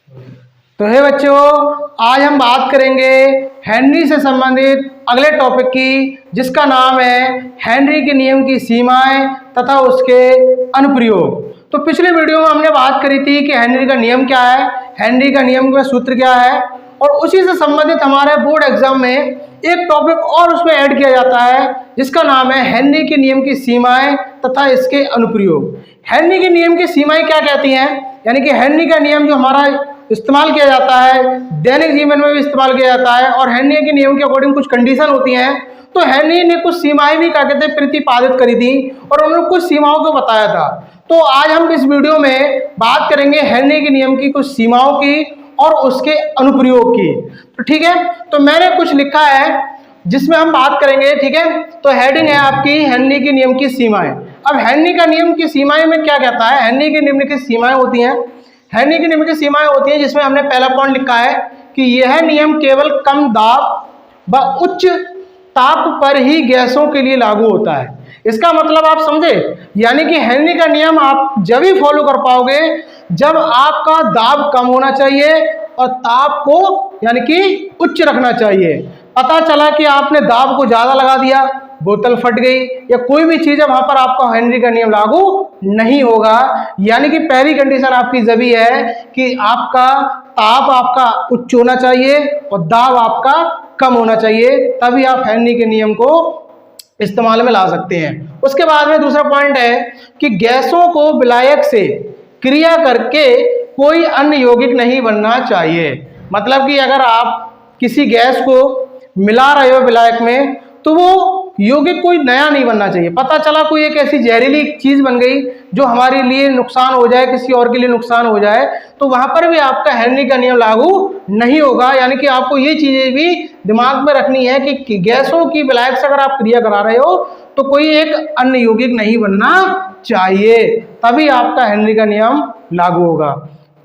तो हे बच्चों, आज हम बात करेंगे हेनरी से संबंधित अगले टॉपिक की, जिसका नाम है हेनरी के नियम की सीमाएं तथा उसके अनुप्रयोग। तो पिछले वीडियो में हमने बात करी थी कि हेनरी का नियम क्या है, हेनरी का नियम का सूत्र क्या है, और उसी से संबंधित हमारे बोर्ड एग्जाम में एक टॉपिक और उसमें ऐड किया जाता है जिसका नाम है हेनरी के नियम की सीमाएं तथा इसके अनुप्रयोग। हेनरी के नियम की सीमाएं क्या कहती हैं, यानी कि हेनरी का नियम जो हमारा इस्तेमाल किया जाता है, दैनिक जीवन में भी इस्तेमाल किया जाता है, और हेनरी के नियम के अकॉर्डिंग कुछ कंडीशन होती हैं। तो हेनरी ने कुछ सीमाएं भी क्या कहते हैं प्रतिपादित करी थी और उन्होंने कुछ सीमाओं को बताया था। तो आज हम इस वीडियो में बात करेंगे हेनरी के नियम की कुछ सीमाओं की और उसके अनुप्रयोग की। तो ठीक है, तो मैंने कुछ लिखा है जिसमें हम बात करेंगे। ठीक है, तो हेडिंग है आपकी हेनरी के नियम की सीमाएं। अब हेनरी का नियम की सीमाएं में क्या कहता है, हेनरी के नियम की सीमाएं होती हैं, हेनरी के नियम की सीमाएं होती हैं जिसमें हमने पहला पॉइंट लिखा है कि यह नियम केवल कम दाब व उच्च ताप पर ही गैसों के लिए लागू होता है। इसका मतलब आप समझे, यानी कि हेनरी का नियम आप जब ही फॉलो कर पाओगे जब आपका दाब कम होना चाहिए और ताप को यानी कि उच्च रखना चाहिए। पता चला कि आपने दाब को ज्यादा लगा दिया, बोतल फट गई या कोई भी चीज है, वहां पर आपका हेनरी का नियम लागू नहीं होगा। यानी कि पहली कंडीशन आपकी जबी है कि आपका ताप आपका उच्च होना चाहिए और दाब आपका कम होना चाहिए, तभी आप हेनरी के नियम को इस्तेमाल में ला सकते हैं। उसके बाद में दूसरा पॉइंट है कि गैसों को विलायक से क्रिया करके कोई अन्य यौगिक नहीं बनना चाहिए। मतलब कि अगर आप किसी गैस को मिला रहे हो विलायक में तो वो यौगिक कोई नया नहीं बनना चाहिए। पता चला कोई एक ऐसी जहरीली चीज बन गई जो हमारे लिए नुकसान हो जाए, किसी और के लिए नुकसान हो जाए, तो वहां पर भी आपका हेनरी का नियम लागू नहीं होगा। यानी कि आपको ये चीजें भी दिमाग में रखनी है कि गैसों की विलायक से अगर आप क्रिया करा रहे हो तो कोई एक अन्य यौगिक नहीं बनना चाहिए, तभी आपका हेनरी का नियम लागू होगा।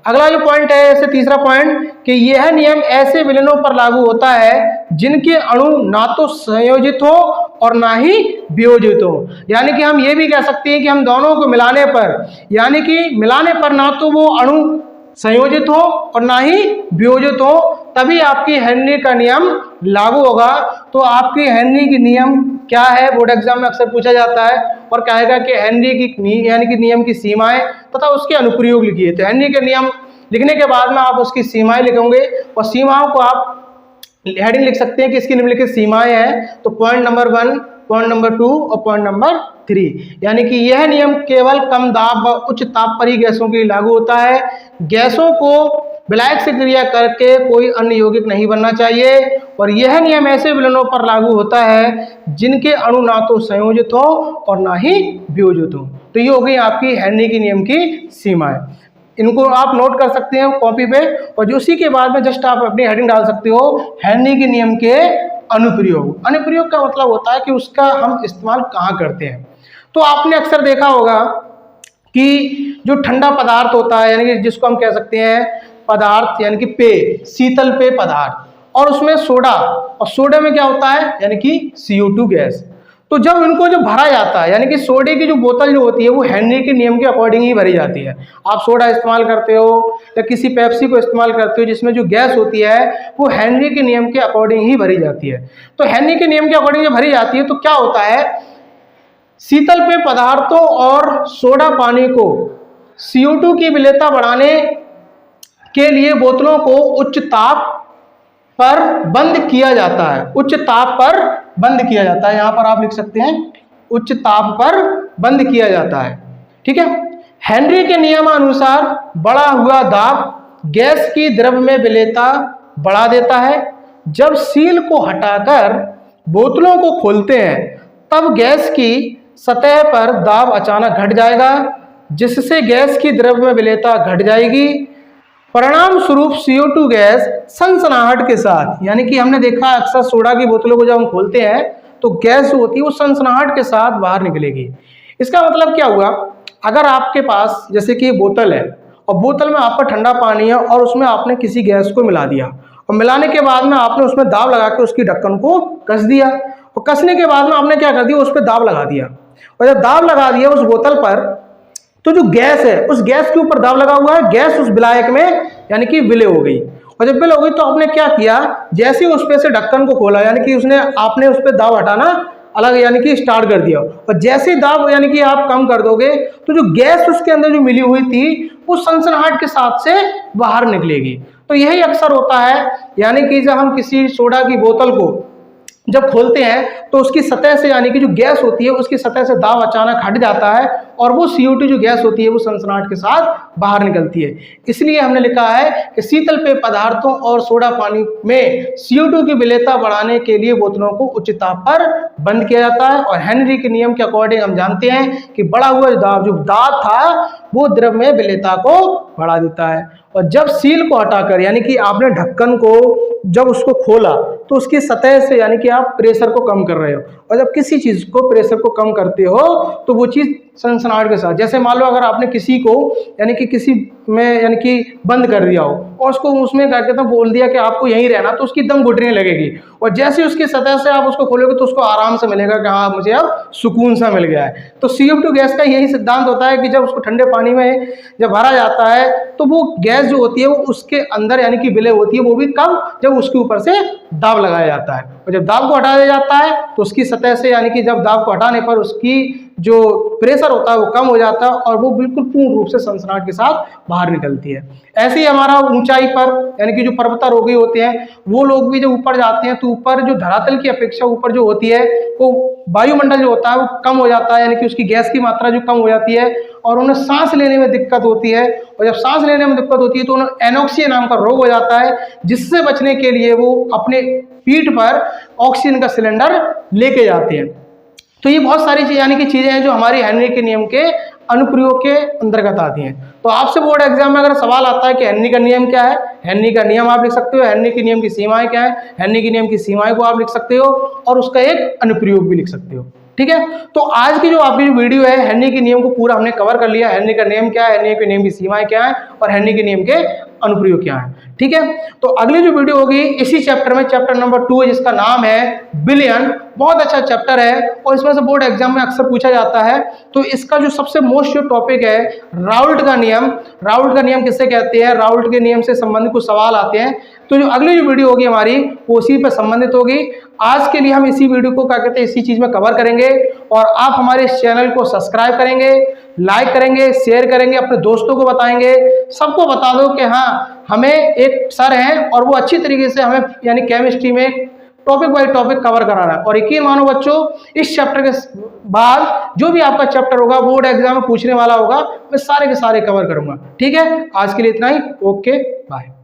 अगला जो पॉइंट है, ऐसे तीसरा पॉइंट कि यह नियम ऐसे विलयनों पर लागू होता है जिनके अणु ना तो संयोजित हो और ना ही वियोजित हो। यानी कि हम ये भी कह सकते हैं कि हम दोनों को मिलाने पर, यानी कि मिलाने पर ना तो वो अणु संयोजित हो और ना ही वियोजित हो, तभी आपकी हेनरी का नियम लागू होगा। तो आपकी हेनरी की नियम क्या है, बोर्ड एग्जाम में अक्सर पूछा जाता है और कहेगा कि हेनरी की यानी कि नियम की सीमाएं तथा उसके अनुप्रयोग लिखिए। तो हेनरी के नियम लिखने के बाद में आप उसकी सीमाएं लिखेंगे और सीमाओं को आप हेडिंग लिख सकते हैं कि इसकी निम्नलिखित सीमाएं हैं। तो पॉइंट नंबर 1, पॉइंट नंबर 2 और पॉइंट नंबर 3, यानी कि यह नियम केवल कम दाब व उच्च ताप पर ही गैसों के लिए लागू होता है। गैसों को विलायक से क्रिया करके कोई अन्य यौगिक नहीं बनना चाहिए, और यह नियम ऐसे विलयनों पर लागू होता है जिनके अणु ना तो संयोजित हो और ना ही वियोजित हो। तो ये हो गई आपकी हेनरी के नियम की सीमाएं। इनको आप नोट कर सकते हैं कॉपी पे, और जो उसी के बाद में जस्ट आप अपनी हेडिंग डाल सकते हो हेनरी के नियम के अनुप्रयोग। अनुप्रयोग का मतलब होता है कि उसका हम इस्तेमाल कहाँ करते हैं। तो आपने अक्सर देखा होगा कि जो ठंडा पदार्थ होता है, यानी कि जिसको हम कह सकते हैं पदार्थ यानी कि पेय, शीतल पेय पदार्थ, और उसमें सोडा, और सोडे में क्या होता है यानी कि CO2 गैस। तो जब इनको जो भरा जाता है, यानी कि सोडे की जो बोतल जो होती है वो हेनरी के नियम के अकॉर्डिंग ही भरी जाती है। आप सोडा इस्तेमाल करते हो या किसी पेप्सी को इस्तेमाल करते हो जिसमें जो गैस होती है वो हेनरी के नियम के अकॉर्डिंग ही भरी जाती है। तो हेनरी के नियम के अकॉर्डिंग जब भरी जाती है तो क्या होता है, शीतल पेय पदार्थों और सोडा पानी को CO2 की विलेयता बढ़ाने के लिए बोतलों को उच्च ताप पर बंद किया जाता है। उच्च ताप पर बंद किया जाता है, यहां पर आप लिख सकते हैं उच्च ताप पर बंद किया जाता है। ठीक है, हेनरी के नियमानुसार बढ़ा हुआ दाब गैस की द्रव में विलेयता बढ़ा देता है। जब सील को हटाकर बोतलों को खोलते हैं तब गैस की सतह पर दाब अचानक घट जाएगा, जिससे गैस की द्रव में विलेयता घट जाएगी। परिणाम स्वरूप CO2 गैस सनसनाहट के साथ, यानी कि हमने देखा अक्सर सोडा की बोतलों को जब हम खोलते हैं तो गैस जो होती है वो सनसनाहट के साथ बाहर निकलेगी। इसका मतलब क्या हुआ, अगर आपके पास जैसे कि बोतल है और बोतल में आपका ठंडा पानी है और उसमें आपने किसी गैस को मिला दिया, और मिलाने के बाद में आपने उसमें दाब लगा के उसकी ढक्कन को कस दिया, और कसने के बाद में आपने क्या कर दिया, उस पर दाब लगा दिया, और जब दाब लगा दिया उस बोतल पर तो जो गैस है उस गैस के ऊपर दाब लगा हुआ है, गैस उस विलायक में यानी कि विलय हो गई। और जब विलय हो गई तो आपने क्या किया, जैसे उस पे से ढक्कन को खोला यानी कि आपने उस पर दाब हटाना अलग यानी कि स्टार्ट कर दिया, और जैसे दाब यानी कि आप कम कर दोगे तो जो गैस उसके अंदर जो मिली हुई थी वो सनसनाहट के साथ से बाहर निकलेगी। तो यही अक्सर होता है, यानी कि जब हम किसी सोडा की बोतल को जब खोलते हैं तो उसकी सतह से यानी कि जो गैस होती है उसकी सतह से दाब अचानक हट जाता है और वो CO2 जो गैस होती है वो सनसनाहट के साथ बाहर निकलती है। इसलिए हमने लिखा है कि शीतल पेय पदार्थों और सोडा पानी में CO2 की विलेयता बढ़ाने के लिए बोतलों को उच्च ताप पर बंद किया जाता है। और हेनरी के नियम के अकॉर्डिंग हम जानते हैं कि बढ़ा हुआ जो दाब था वो द्रव में विलेयता को बढ़ा देता है। और जब सील को हटाकर यानी कि आपने ढक्कन को जब उसको खोला तो उसकी सतह से यानी कि आप प्रेशर को कम कर रहे हो, और जब किसी चीज को प्रेशर को कम करते हो तो वो चीज सनसनाहट के साथ, जैसे मान लो अगर आपने किसी को यानी कि किसी में यानी कि बंद कर दिया हो और उसको उसमें क्या कहते हैं बोल दिया कि आपको यहीं रहना, तो उसकी दम घुटने लगेगी, और जैसे उसकी सतह से आप उसको खोलोगे तो उसको आराम से मिलेगा कि हाँ मुझे अब सुकून सा मिल गया है। तो CO2 गैस का यही सिद्धांत होता है कि जब उसको ठंडे पानी में जब भरा जाता है तो वो गैस जो होती है वो उसके अंदर यानी कि विलय होती है, वो भी कब, जब उसके ऊपर से दाब लगाया जाता है। और जब दाब को हटा दिया जाता है तो उसकी सतह से यानी कि जब दाब को हटाने पर उसकी जो प्रेशर होता है वो कम हो जाता है और वो बिल्कुल पूर्ण रूप से सनसनाहट के साथ बाहर निकलती है। ऐसे ही हमारा ऊंचाई पर यानी कि जो पर्वतारोही होते हैं वो लोग भी जब ऊपर जाते हैं तो ऊपर जो धरातल की अपेक्षा ऊपर जो होती है वो वायुमंडल जो होता है वो कम हो जाता है, यानी कि उसकी गैस की मात्रा जो कम हो जाती है और उन्हें सांस लेने में दिक्कत होती है। और जब सांस लेने में दिक्कत होती है तो उन्हें एनोक्सिया नाम का रोग हो जाता है, जिससे बचने के लिए वो अपने पीठ पर ऑक्सीजन का सिलेंडर लेके जाते हैं। तो ये बहुत सारी चीज यानी कि चीजें हैं जो हमारी हेनरी के नियम के अनुप्रयोग के अंतर्गत आती हैं। तो आपसे बोर्ड एग्जाम में अगर सवाल आता है कि हेनरी का नियम क्या है, हेनरी का नियम आप लिख सकते हो, हेनरी के नियम की सीमाएं क्या है, हेनरी के नियम की सीमाएं को आप लिख सकते हो और उसका एक अनुप्रयोग भी लिख सकते हो। ठीक है, तो आज की जो आपकी जो वीडियो है हेनरी के नियम को पूरा हमने कवर कर लिया। हेनरी का नियम क्या है, हेनरी के नियम की सीमाएं क्या है और हेनरी के नियम के अनुप्रयोग क्या है। ठीक है, तो अगली जो वीडियो होगी इसी चैप्टर में, चैप्टर नंबर 2 है जिसका नाम है बिलियन। बहुत अच्छा चैप्टर है और इसमें से बोर्ड एग्जाम में अक्सर पूछा जाता है। तो इसका जो सबसे मोस्ट टॉपिक है राउल्ट का नियम। राउल्ट का नियम किससे कहते हैं, राउल्ट के नियम से संबंधित कुछ सवाल आते हैं। तो जो अगली जो वीडियो होगी हमारी वो उसी पर संबंधित होगी। आज के लिए हम इसी वीडियो को क्या कहते हैं इसी चीज में कवर करेंगे और आप हमारे इस चैनल को सब्सक्राइब करेंगे, लाइक करेंगे, शेयर करेंगे, अपने दोस्तों को बताएंगे, सबको बता दो कि हाँ हमें एक सर हैं और वो अच्छी तरीके से हमें यानी केमिस्ट्री में टॉपिक बाय टॉपिक कवर करा रहा है। और यकीन मानो बच्चों इस चैप्टर के बाद जो भी आपका चैप्टर होगा बोर्ड एग्जाम में पूछने वाला होगा मैं सारे के सारे कवर करूंगा। ठीक है, आज के लिए इतना ही। Okay bye.